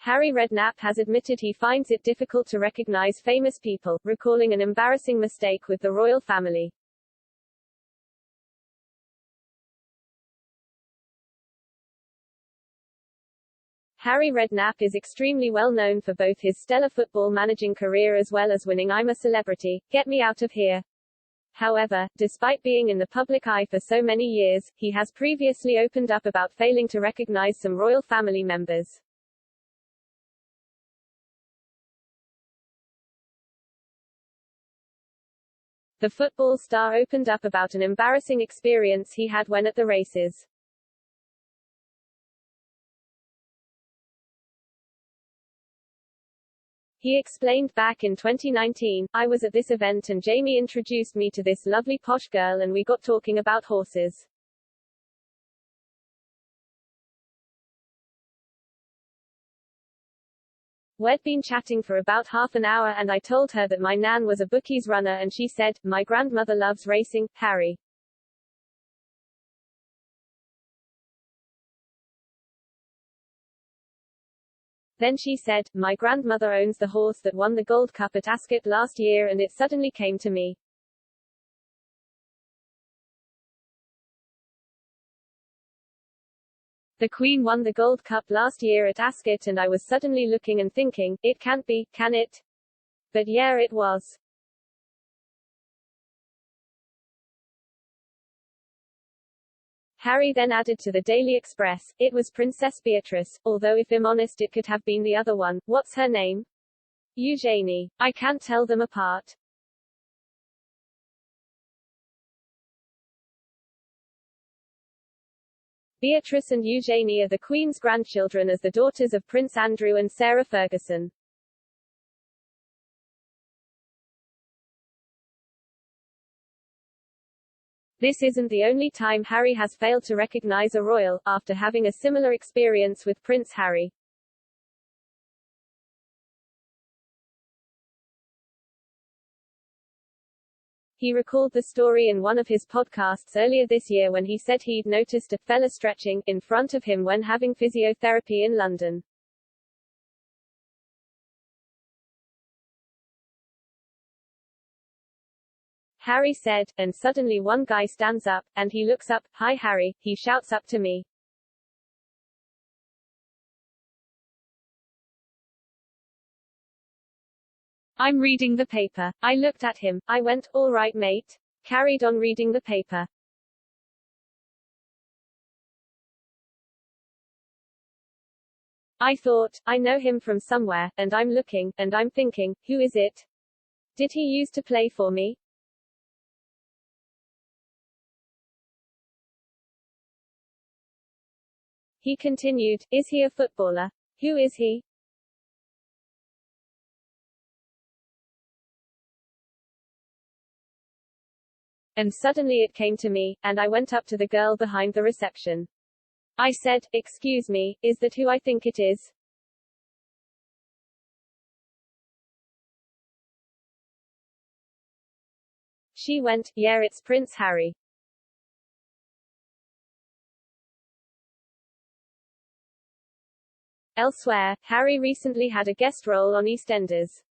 Harry Redknapp has admitted he finds it difficult to recognize famous people, recalling an embarrassing mistake with the royal family. Harry Redknapp is extremely well known for both his stellar football managing career as well as winning I'm a Celebrity, Get Me Out of Here. However, despite being in the public eye for so many years, he has previously opened up about failing to recognize some royal family members. The football star opened up about an embarrassing experience he had when at the races. He explained, back in 2019, I was at this event and Jamie introduced me to this lovely posh girl and we got talking about horses. We'd been chatting for about half an hour and I told her that my nan was a bookies runner and she said, my grandmother loves racing, Harry. Then she said, my grandmother owns the horse that won the Gold Cup at Ascot last year and it suddenly came to me. The Queen won the Gold Cup last year at Ascot and I was suddenly looking and thinking, it can't be, can it? But yeah, it was. Harry then added to the Daily Express, it was Princess Beatrice, although if I'm honest it could have been the other one. What's her name? Eugenie. I can't tell them apart. Beatrice and Eugenie are the Queen's grandchildren as the daughters of Prince Andrew and Sarah Ferguson. This isn't the only time Harry has failed to recognize a royal, after having a similar experience with Prince Harry. He recalled the story in one of his podcasts earlier this year when he said he'd noticed a fella stretching in front of him when having physiotherapy in London. Harry said, and suddenly one guy stands up, and he looks up, hi Harry, he shouts up to me. I'm reading the paper. I looked at him, I went, all right mate. Carried on reading the paper. I thought, I know him from somewhere, and I'm looking, and I'm thinking, who is it? Did he used to play for me? He continued, is he a footballer? Who is he? And suddenly it came to me, and I went up to the girl behind the reception. I said, excuse me, is that who I think it is? She went, yeah, it's Prince Harry. Elsewhere, Harry recently had a guest role on EastEnders.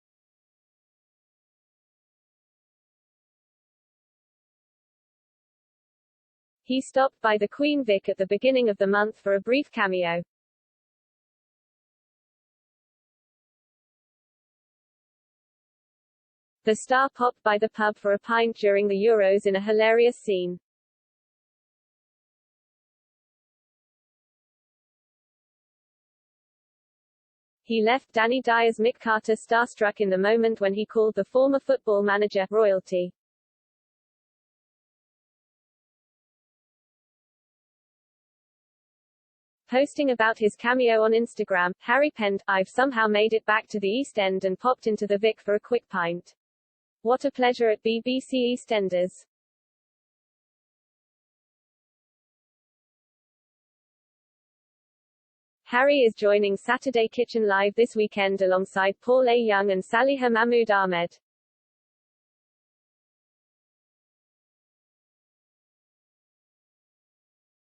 He stopped by the Queen Vic at the beginning of the month for a brief cameo. The star popped by the pub for a pint during the Euros in a hilarious scene. He left Danny Dyer's Mick Carter starstruck in the moment when he called the former football manager royalty. Posting about his cameo on Instagram, Harry penned, I've somehow made it back to the East End and popped into the Vic for a quick pint. What a pleasure at BBC EastEnders. Harry is joining Saturday Kitchen Live this weekend alongside Paul A. Young and Saliha Mahmood Ahmed.